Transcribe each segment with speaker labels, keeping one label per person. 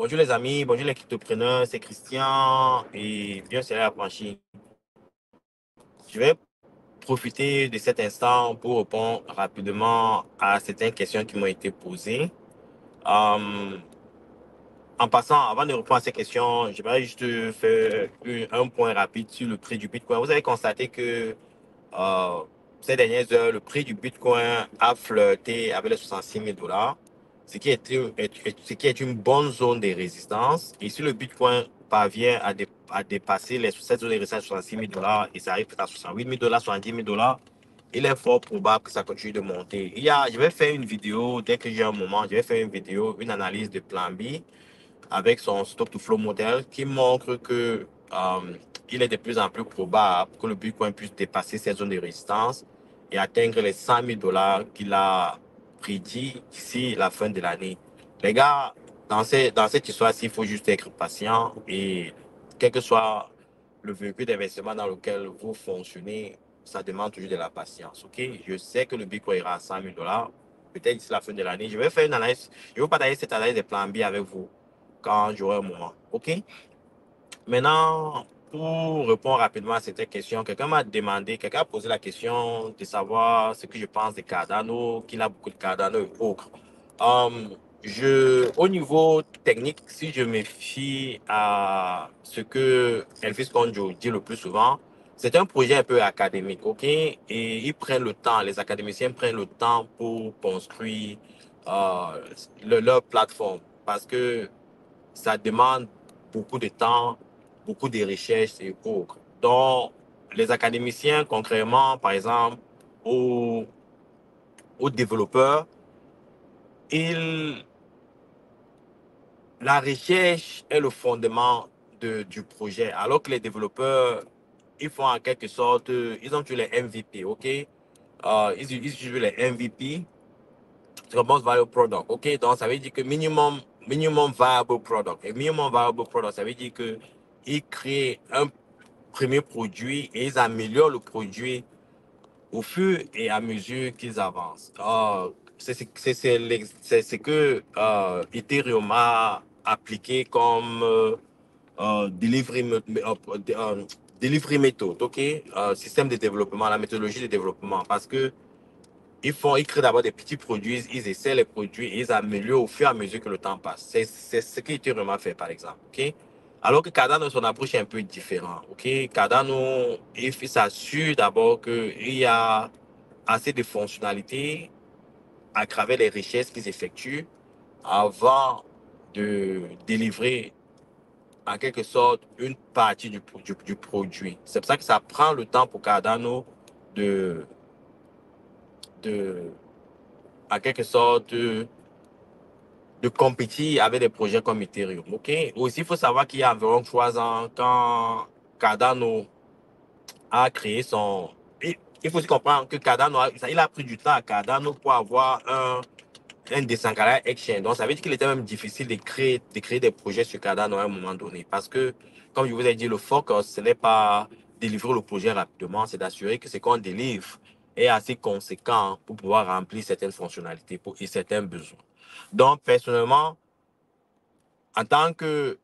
Speaker 1: Bonjour les amis, bonjour les cryptopreneurs, c'est Christian et bien c'est la franchise. Je vais profiter de cet instant pour répondre rapidement à certaines questions qui m'ont été posées. Euh, En passant, avant de répondre à ces questions, j'aimerais juste faire un point rapide sur le prix du Bitcoin. Vous avez constaté que euh, ces dernières heures, le prix du Bitcoin a flirté avec les 66 000 dollars, ce qui est une bonne zone de résistance. Et si le Bitcoin parvient à dépasser cette zone de résistance de 66 000 dollars et ça arrive à 68 000 dollars, 70 000 dollars, il est fort probable que ça continue de monter. Je vais faire une vidéo, dès que j'ai un moment, je vais faire une vidéo, une analyse de plan B avec son stock-to-flow modèle qui montre que il est de plus en plus probable que le Bitcoin puisse dépasser cette zone de résistance et atteindre les 100 000 dollars qu'il a prédit d'ici la fin de l'année. Les gars, dans cette histoire-ci, il faut juste être patient et quel que soit le véhicule d'investissement dans lequel vous fonctionnez, ça demande toujours de la patience. Ok? Je sais que le Bitcoin ira à 100 000 dollars, peut-être d'ici la fin de l'année. Je vais faire une analyse, je vais partager cette analyse des plans B avec vous quand j'aurai un moment. OK? Maintenant, pour répondre rapidement à cette question, quelqu'un a posé la question de savoir ce que je pense de Cardano, qu'il a beaucoup de Cardano et autres. Au niveau technique, si je me fie à ce que Elvis Conjo dit le plus souvent, c'est un projet un peu académique, OK? Et ils prennent le temps, les académiciens prennent le temps pour construire leur plateforme parce que ça demande beaucoup de temps, beaucoup de recherches et autres. Donc, les académiciens, concrètement, par exemple, aux, aux développeurs, ils, la recherche est le fondement du projet, alors que les développeurs, ils font en quelque sorte, ils ont toujours les MVP, OK? Ils utilisent toujours les MVP, c'est Most Valuable Product, OK? Donc, ça veut dire que minimum viable product. Et minimum viable product, ça veut dire que ils créent un premier produit et ils améliorent le produit au fur et à mesure qu'ils avancent. C'est ce que Ethereum a appliqué comme delivery method, ok? Système de développement, la méthodologie de développement. Parce que ils créent d'abord des petits produits, ils essaient les produits et ils améliorent au fur et à mesure que le temps passe. C'est ce qu'Ethereum a fait, par exemple, ok? Alors que Cardano, son approche est un peu différente, ok? Cardano, il s'assure d'abord qu'il y a assez de fonctionnalités à travers les richesses qu'ils effectuent avant de délivrer en quelque sorte une partie du produit. C'est pour ça que ça prend le temps pour Cardano de, de en quelque sorte, de compétir avec des projets comme Ethereum. OK? Aussi, il faut savoir qu'il y a environ 3 ans, quand Cardano a créé son. Il faut aussi comprendre que il a pris du temps à Cardano pour avoir un decentralized exchange. Donc, ça veut dire qu'il était même difficile de créer des projets sur Cardano à un moment donné. Parce que, comme je vous ai dit, le focus, ce n'est pas délivrer le projet rapidement, c'est d'assurer que ce qu'on délivre est assez conséquent pour pouvoir remplir certaines fonctionnalités et certains besoins. Donc, personnellement, en tant que.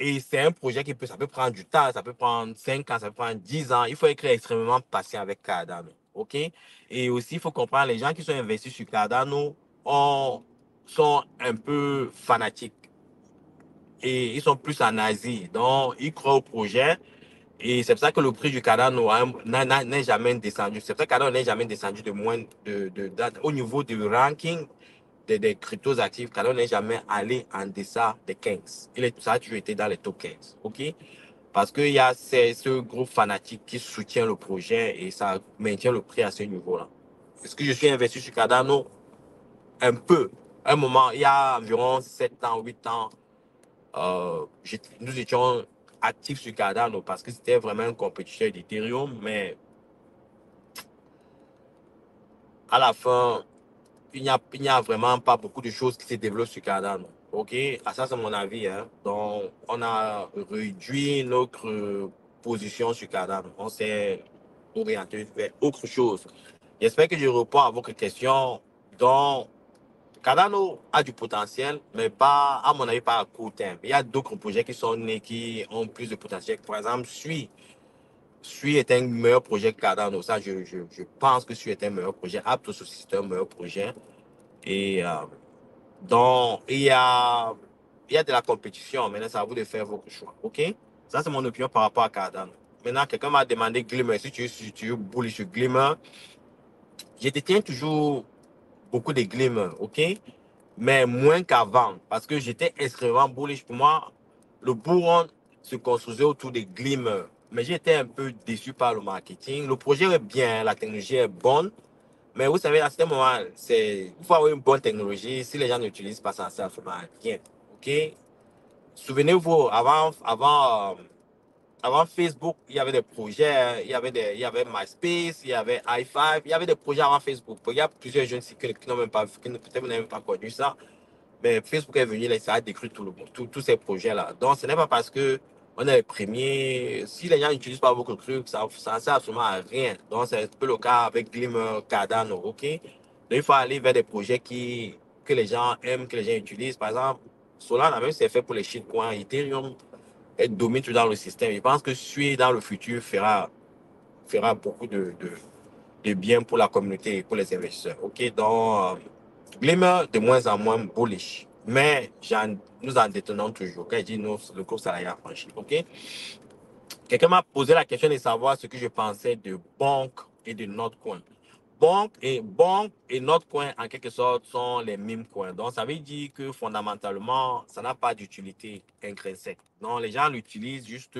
Speaker 1: Et c'est un projet ça peut prendre du temps, ça peut prendre 5 ans, ça peut prendre 10 ans. Il faut être extrêmement patient avec Cardano. OK? Et aussi, il faut comprendre, les gens qui sont investis sur Cardano sont un peu fanatiques. Et ils sont plus en Asie. Donc, ils croient au projet. Et c'est pour ça que le prix du Cardano n'est jamais descendu. C'est pour ça que Cardano n'est jamais descendu de moins au niveau du ranking des cryptos actifs, Cardano n'est jamais allé en deçà des 15. Ça a toujours été dans les top 15. OK? Parce qu'il y a ce groupe fanatique qui soutient le projet et ça maintient le prix à ce niveau-là. Est-ce que je suis investi sur Cardano? Un peu. Un moment, il y a environ 7 ans, 8 ans, nous étions actifs sur Cardano parce que c'était vraiment un compétiteur d'Ethereum, mais à la fin, il n'y a vraiment pas beaucoup de choses qui se développent sur Cardano. OK? Ah, ça, c'est mon avis. Hein. Donc, on a réduit notre position sur Cardano. On s'est orienté vers autre chose. J'espère que je réponds à votre question. Donc, Cardano a du potentiel, mais pas, à mon avis, pas à court terme. Il y a d'autres projets qui sont nés qui ont plus de potentiel. Par exemple, Sui est un meilleur projet que Cardano. Ça, je pense que Sui est un meilleur projet. Aptos aussi, c'est un meilleur projet. Et donc, il y a de la compétition. Maintenant, c'est à vous de faire vos choix. OK? Ça, c'est mon opinion par rapport à Cardano. Maintenant, quelqu'un m'a demandé Glimmer. Si tu es bullish sur Glimmer, je détiens toujours beaucoup de Glimmer. OK? Mais moins qu'avant, parce que j'étais extrêmement bullish. Pour moi, le bull run se construisait autour des Glimmer. Mais j'étais un peu déçu par le marketing. Le projet est bien, la technologie est bonne. Mais vous savez, à ce moment, il faut avoir une bonne technologie. Si les gens n'utilisent pas ça, ça ne fait rien. OK? Souvenez-vous, avant Facebook, il y avait des projets, il y avait MySpace, il y avait i5, il y avait des projets avant Facebook. Il y a plusieurs jeunes qui n'ont même pas, qui peut-être n'ont même pas connu ça. Mais Facebook est venu, là, ça a détruit tout le monde, tous ces projets-là. Donc, ce n'est pas parce que on est les premiers. Si les gens n'utilisent pas beaucoup de trucs, ça ne sert absolument à rien. Donc, c'est un peu le cas avec Glimmer, Cardano, OK? Donc, il faut aller vers des projets que les gens aiment, que les gens utilisent. Par exemple, Solana, même si c'est fait pour les shitcoins, Ethereum, elle domine tout dans le système. Je pense que Sui, dans le futur, fera beaucoup de bien pour la communauté et pour les investisseurs. OK? Donc, Glimmer, de moins en moins bullish. Mais nous en détenons toujours. Quand je dis nous, le cours salarial franchi. OK? Quelqu'un m'a posé la question de savoir ce que je pensais de Bonk et de Notcoin. Bonk et Notcoin, en quelque sorte, sont les mêmes coins. Donc, ça veut dire que fondamentalement, ça n'a pas d'utilité intrinsèque. Donc, les gens l'utilisent juste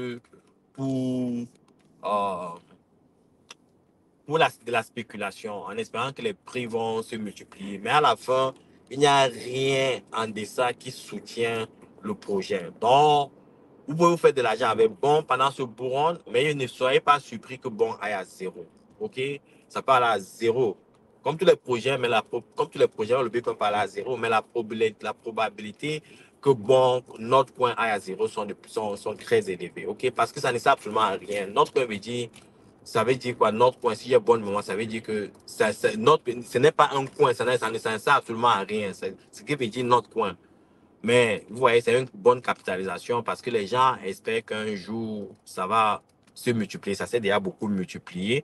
Speaker 1: pour, euh, de la spéculation, en espérant que les prix vont se multiplier. Mais à la fin, il n'y a rien en deçà qui soutient le projet. Donc, vous pouvez vous faire de l'argent avec Bon pendant ce bourron, mais ne soyez pas surpris que Bon aille à zéro. OK? Ça part à zéro. Comme tous les projets, comme tous les projets, le Bitcoin part à zéro, mais la probabilité que Bon, notre coin aille à zéro sont très élevées. OK? Parce que ça ne sert absolument à rien. Notre coin veut dire ça veut dire quoi? Notre coin, si j'ai bon moment, ça veut dire que ce n'est pas un coin, ça ne sert absolument à rien. C'est ce qui veut dire notre coin. Mais vous voyez, c'est une bonne capitalisation parce que les gens espèrent qu'un jour, ça va se multiplier. Ça s'est déjà beaucoup multiplié.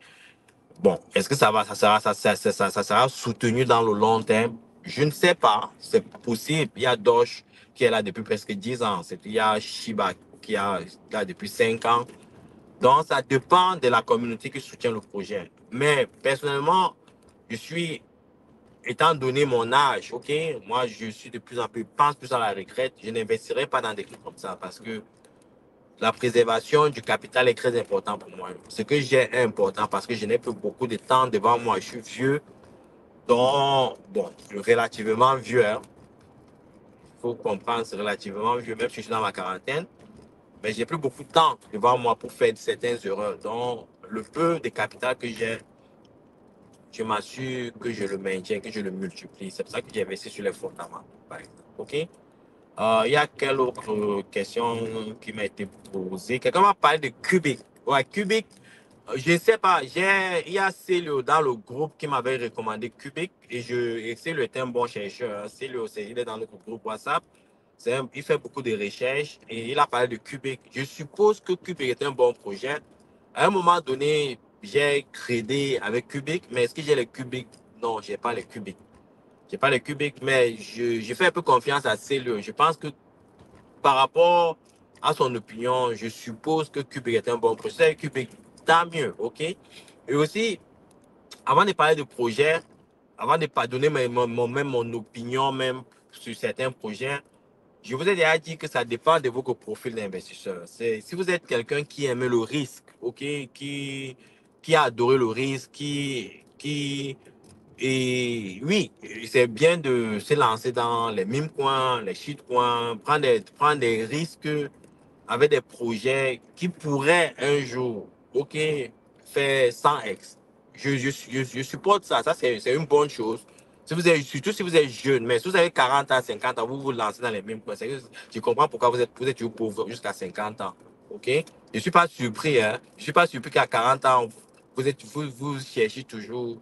Speaker 1: Bon, est-ce que ça sera soutenu dans le long terme? Je ne sais pas. C'est possible. Il y a Doge qui est là depuis presque 10 ans. Il y a Shiba qui est là depuis 5 ans. Donc, ça dépend de la communauté qui soutient le projet. Mais personnellement, je suis, étant donné mon âge, OK, moi, je suis de plus en plus, pense plus à la retraite. Je n'investirai pas dans des trucs comme ça parce que la préservation du capital est très important pour moi. Ce que j'ai est important parce que je n'ai plus beaucoup de temps devant moi. Je suis vieux, donc, bon, relativement vieux. Hein. Il faut comprendre, c'est relativement vieux, même si je suis dans ma quarantaine. Mais j'ai plus beaucoup de temps devant moi pour faire certaines erreurs. Donc, le peu de capital que j'ai, je m'assure que je le maintiens, que je le multiplie. C'est pour ça que j'ai investi sur les fondamentaux, par exemple. OK? Il y a quelle autre question qui m'a été posée? Quelqu'un m'a parlé de Cubic. Ouais, Cubic, je ne sais pas. Il y a Célio dans le groupe qui m'avait recommandé Cubic et Célio est un bon chercheur. Célio, il est dans notre groupe WhatsApp. Il fait beaucoup de recherches et il a parlé de Cubic. Je suppose que Cubic est un bon projet. À un moment donné, j'ai créé avec Cubic, mais est-ce que j'ai les Cubic? Non, je n'ai pas les Cubic. Je n'ai pas les Cubic, mais je fais un peu confiance à Célio. Je pense que par rapport à son opinion, je suppose que Cubic est un bon projet. Cubic, tant mieux, OK? Et aussi, avant de parler de projet, avant de pas donner même mon opinion même sur certains projets, je vous ai déjà dit que ça dépend de votre profil d'investisseur. Si vous êtes quelqu'un qui aime le risque, OK, qui a adoré le risque, et oui, c'est bien de se lancer dans les meme coins, les shitcoins, prendre des risques avec des projets qui pourraient un jour, OK, faire 100x. Je supporte ça. Ça, c'est une bonne chose. Surtout si vous êtes jeune, mais si vous avez 40 ans, 50 ans, vous vous lancez dans les mêmes coins. Je comprends pourquoi vous êtes toujours pauvre jusqu'à 50 ans. OK? Je ne suis pas surpris. Hein? Je ne suis pas surpris qu'à 40 ans, vous cherchez toujours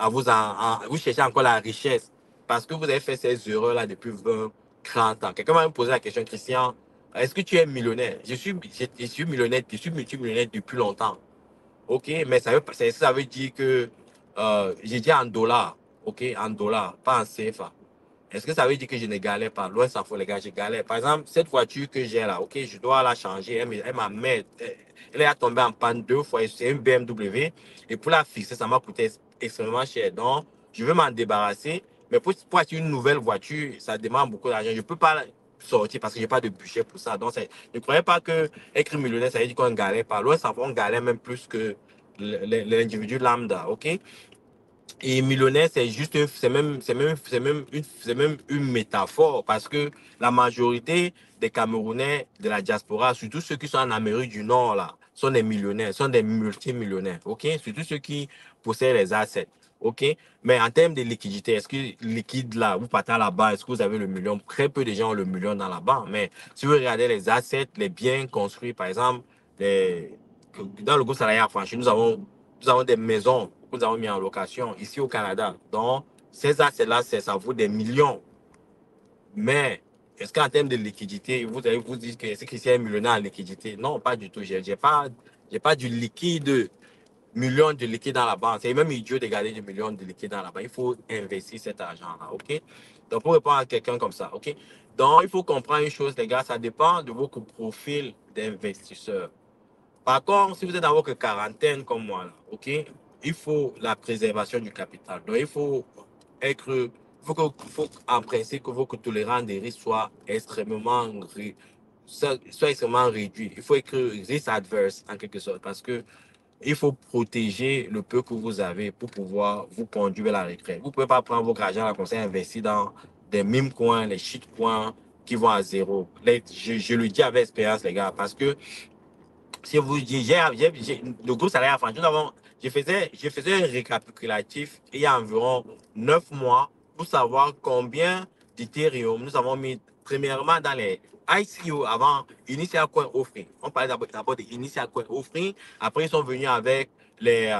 Speaker 1: vous cherchez encore la richesse. parce que vous avez fait ces erreurs-là depuis 20, 30 ans. Quelqu'un m'a même posé la question, Christian, est-ce que tu es millionnaire? Je suis millionnaire, je suis multimillionnaire depuis longtemps. OK, mais ça veut dire que j'ai dit en dollars, OK, en dollars, pas en CFA. Est-ce que ça veut dire que je ne galère pas? Loin s'en faut, les gars, je galère. Par exemple, cette voiture que j'ai là, OK, je dois la changer. Elle m'a mis, elle est tombée en panne 2 fois. C'est une BMW. Et pour la fixer, ça m'a coûté extrêmement cher. Donc, je veux m'en débarrasser. Mais pour acheter une nouvelle voiture, ça demande beaucoup d'argent. Je ne peux pas sortir parce que je n'ai pas de budget pour ça. Donc, ne croyez pas que être millionnaire, ça veut dire qu'on ne galère pas. Loin s'en faut, on galère même plus que l'individu lambda. OK? Et millionnaire, c'est même une métaphore parce que la majorité des Camerounais de la diaspora, surtout ceux qui sont en Amérique du Nord, là, sont des millionnaires, sont des multimillionnaires, ok? Surtout ceux qui possèdent les assets, ok? Mais en termes de liquidité, est-ce que liquide là, vous partez à la banque, est-ce que vous avez le million? Très peu de gens ont le million dans la banque, mais si vous regardez les assets, les biens construits, par exemple, dans le groupe salarié affranchi, nous avons des maisons que nous avons mis en location ici au Canada. Donc, ces assets-là, ça vaut des millions. Mais est-ce qu'en termes de liquidité, vous allez vous dire que c'est Christian est millionnaire en liquidité? Non, pas du tout. J'ai pas du liquide, millions de liquide dans la banque. C'est même idiot de garder des millions de liquide dans la banque. Il faut investir cet argent-là, OK? Donc, pour répondre à quelqu'un comme ça, OK? Donc, il faut comprendre une chose, les gars, ça dépend de votre profil d'investisseur. Par contre, si vous êtes dans votre quarantaine comme moi, là, OK, il faut la préservation du capital. Donc, faut en principe que votre tolérance des risques soit extrêmement réduit. Il faut être risque adverse en quelque sorte parce que il faut protéger le peu que vous avez pour pouvoir vous conduire vers la retraite. Vous ne pouvez pas prendre votre argent là, comme ça, investir dans des meme coins, les shit coins qui vont à zéro. Je le dis avec expérience, les gars, parce que si vous le groupe salarié affranchi, je faisais un récapitulatif il y a environ 9 mois pour savoir combien d'Ethereum nous avons mis premièrement dans les ICO avant Initial Coin Offering. On parlait d'abord des Initial Coin Offering. Après, ils sont venus avec les,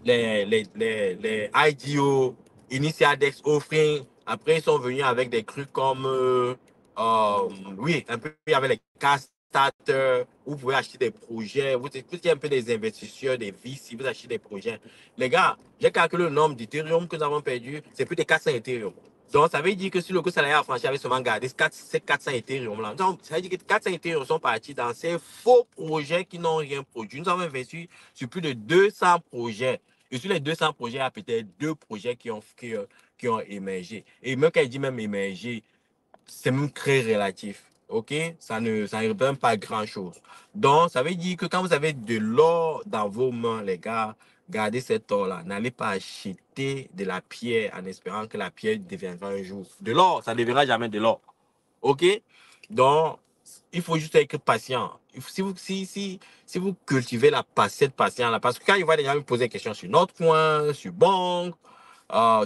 Speaker 1: les IDO, Initial Dex Offering. Après, ils sont venus avec des trucs comme, oui, un peu avec les cash starter, vous pouvez acheter des projets, vous écoutez un peu des investisseurs, des VC, vous achetez des projets. Les gars, j'ai calculé le nombre d'Ethereum que nous avons perdu, c'est plus de 400 Ethereum. Donc, ça veut dire que si le coût salarial affranchi avait seulement gardé ces 400 Ethereum là, donc, ça veut dire que 400 Ethereum sont partis dans ces faux projets qui n'ont rien produit. Nous avons investi sur plus de 200 projets. Et sur les 200 projets, il y a peut-être 2 projets qui ont émergé. Et même quand il dit même émergé, c'est même très relatif. OK? Ça ne représente pas grand-chose. Donc, ça veut dire que quand vous avez de l'or dans vos mains, les gars, gardez cet or-là. N'allez pas acheter de la pierre en espérant que la pierre deviendra un jour. De l'or, ça ne deviendra jamais de l'or. OK? Donc, il faut juste être patient. Si vous cultivez cette patience-là, parce que quand il va déjà me poser des questions sur notre coin, sur banque,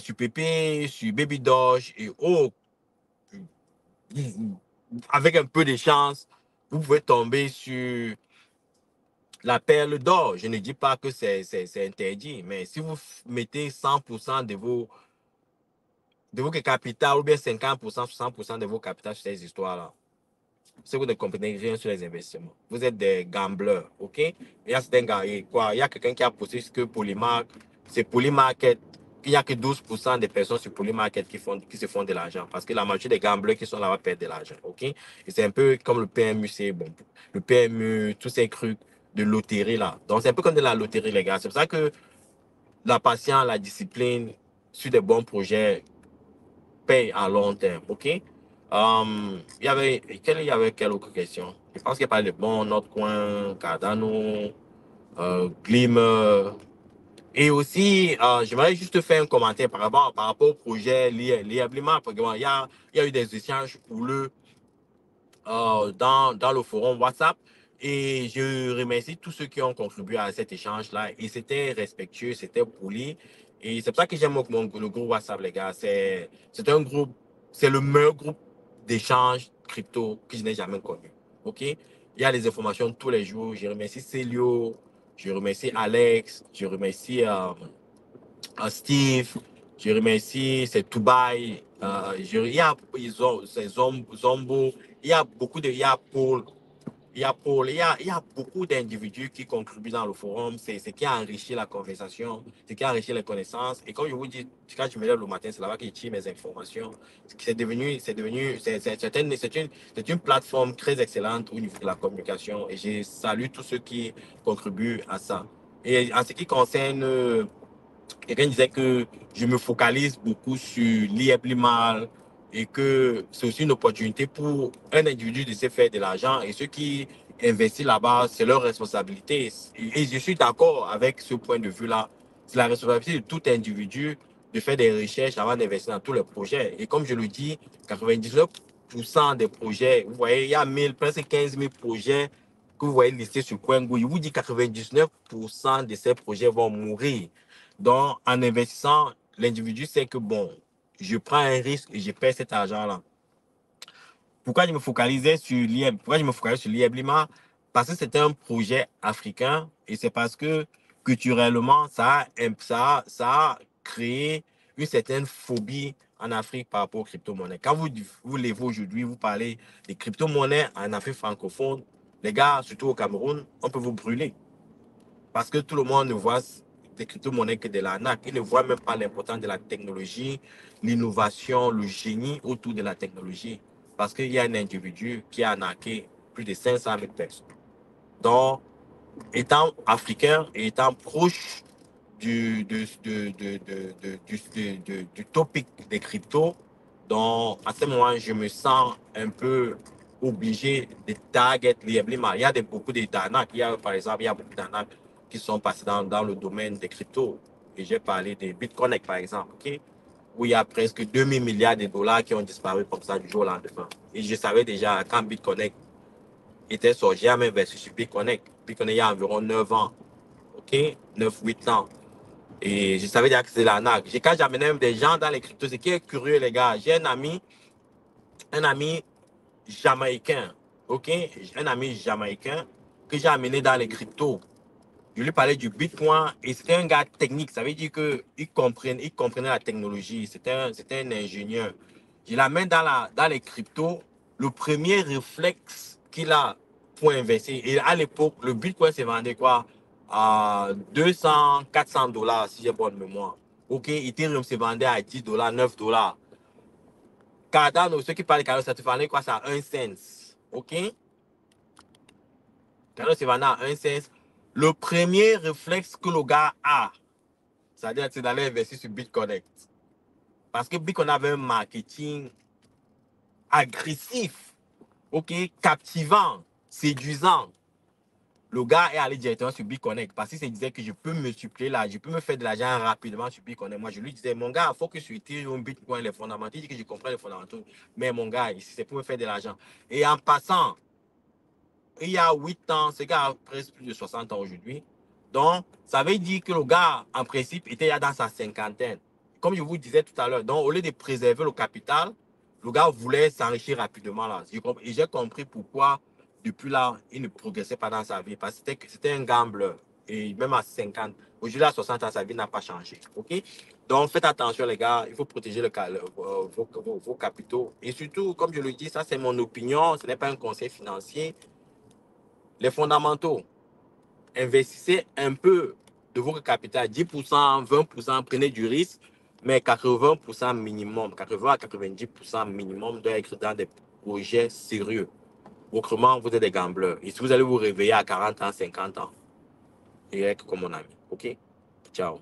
Speaker 1: sur PP, sur Baby Doge et autres, avec un peu de chance, vous pouvez tomber sur la perle d'or. Je ne dis pas que c'est interdit, mais si vous mettez 100% de vos capital ou bien 50%, 60% de vos capitaux sur ces histoires-là, c'est que vous ne comprenez rien sur les investissements. Vous êtes des gamblers, OK? Il y a certains gars, il y a quelqu'un qui a posté que Polymark, c'est Polymarket, il n'y a que 12% des personnes sur Polymarket qui se font de l'argent. Parce que la majorité des gamblers qui sont là-bas perdent de l'argent, OK? Et c'est un peu comme le PMU, c'est bon. Le PMU, tous ces trucs de loterie là. Donc c'est un peu comme de la loterie, les gars. C'est pour ça que la patience, la discipline sur des bons projets paye à long terme, OK? Il y avait quelle autre question? Je pense qu'il y a pas de bon, notre coin, Cardano, Glimmer. Et aussi, j'aimerais juste faire un commentaire par rapport au projet liablement. Il y a eu des échanges houleux dans le forum WhatsApp. Et je remercie tous ceux qui ont contribué à cet échange-là. Et c'était respectueux, c'était poli. Et c'est pour ça que j'aime le groupe WhatsApp, les gars. C'est un groupe, c'est le meilleur groupe d'échange crypto que je n'ai jamais connu. OK? Il y a des informations tous les jours. Je remercie Célio, je remercie Alex, je remercie Steve. Je remercie, c'est Dubaï. Il y a c'est Zombo. Il y a beaucoup de. Il y a Paul. Il y a Paul. Il y a beaucoup d'individus qui contribuent dans le forum. C'est ce qui a enrichi la conversation, ce qui a enrichi les connaissances. Et comme je vous dis, quand je me lève le matin, c'est là-bas que je tire mes informations. C'est une plateforme très excellente au niveau de la communication. Et je salue tous ceux qui contribuent à ça. Et en ce qui concerne quelqu'un disait que je me focalise beaucoup sur l'IEBLIMAL et que c'est aussi une opportunité pour un individu de se faire de l'argent et ceux qui investissent là-bas, c'est leur responsabilité. Et je suis d'accord avec ce point de vue-là. C'est la responsabilité de tout individu de faire des recherches avant d'investir dans tous les projets. Et comme je le dis, 99% des projets, vous voyez, il y a 1000, presque 15 000 projets que vous voyez listés sur Coingo. Je vous dis 99% de ces projets vont mourir. Donc, en investissant, l'individu sait que, bon, je prends un risque et je perds cet argent-là. Pourquoi je me focalisais sur l'IEB? Pourquoi je me focalisais sur l'IEB Lima? Parce que c'était un projet africain et c'est parce que culturellement, ça a créé une certaine phobie en Afrique par rapport aux crypto-monnaies. Quand vous levez aujourd'hui, vous parlez des crypto-monnaies en Afrique francophone, les gars, surtout au Cameroun, on peut vous brûler. Parce que tout le monde ne voit des crypto-monnaies que de l'arnaque. Ils ne voient même pas l'importance de la technologie, l'innovation, le génie autour de la technologie. Parce qu'il y a un individu qui a arnaqué plus de 500 000 personnes. Donc, étant africain et étant proche du topic des cryptos, donc à ce moment, je me sens un peu obligé de target librement. Il y a beaucoup d'arnaques. Par exemple, il y a beaucoup d'arnaques qui sont passées dans le domaine des cryptos. Et j'ai parlé de Bitconnect, par exemple, ok, où il y a presque 2000 milliards de dollars qui ont disparu comme ça du jour au lendemain. Et je savais déjà quand Bitconnect était sorti, j'ai même investi sur Bitconnect. Bitconnect, il y a environ 9 ans, ok, 9 8 ans. Et je savais déjà que c'était l'arnaque. Quand j'amenais même des gens dans les cryptos, c'est qui est curieux, les gars. J'ai un ami jamaïcain, ok? Un ami jamaïcain que j'ai amené dans les cryptos. Je lui parlais du Bitcoin et c'était un gars technique. Ça veut dire qu'il comprenait la technologie. C'était un ingénieur. Je l'amène dans les cryptos. Le premier réflexe qu'il a pour investir, et à l'époque, le Bitcoin se vendait quoi? À 200, 400 dollars, si j'ai bonne mémoire. OK, Ethereum se vendait à 10 dollars, 9 dollars. Cardano, ceux qui parlent de Cardano, ça te vendait quoi? Ça à 1 cent. OK? Cardano se vendait à 1 cent. Le premier réflexe que le gars a, c'est-à-dire c'est d'aller investir sur Bitconnect. Parce que Bitcoin avait un marketing agressif, ok, captivant, séduisant. Le gars est allé directement sur Bitconnect parce qu'il se disait que je peux multiplier là, je peux me faire de l'argent rapidement sur Bitconnect. Moi, je lui disais, mon gars, il faut que tu utilises un Bitcoin, les fondamentaux. Il dit que je comprends les fondamentaux. Mais mon gars, ici, c'est pour me faire de l'argent. Et en passant, il y a 8 ans, ce gars a presque plus de 60 ans aujourd'hui. Donc, ça veut dire que le gars, en principe, était dans sa cinquantaine. Comme je vous disais tout à l'heure, donc au lieu de préserver le capital, le gars voulait s'enrichir rapidement là. Et j'ai compris pourquoi, depuis là, il ne progressait pas dans sa vie. Parce que c'était un gambleur. Et même à 50, aujourd'hui à 60 ans, sa vie n'a pas changé. OK? Donc, faites attention, les gars. Il faut protéger vos capitaux. Et surtout, comme je le dis, ça, c'est mon opinion. Ce n'est pas un conseil financier. Les fondamentaux, investissez un peu de votre capital, 10%, 20%, prenez du risque, mais 80% minimum, 80 à 90% minimum doit être dans des projets sérieux. Autrement, vous êtes des gamblers. Et si vous allez vous réveiller à 40 ans, 50 ans, il est comme mon ami. OK? Ciao.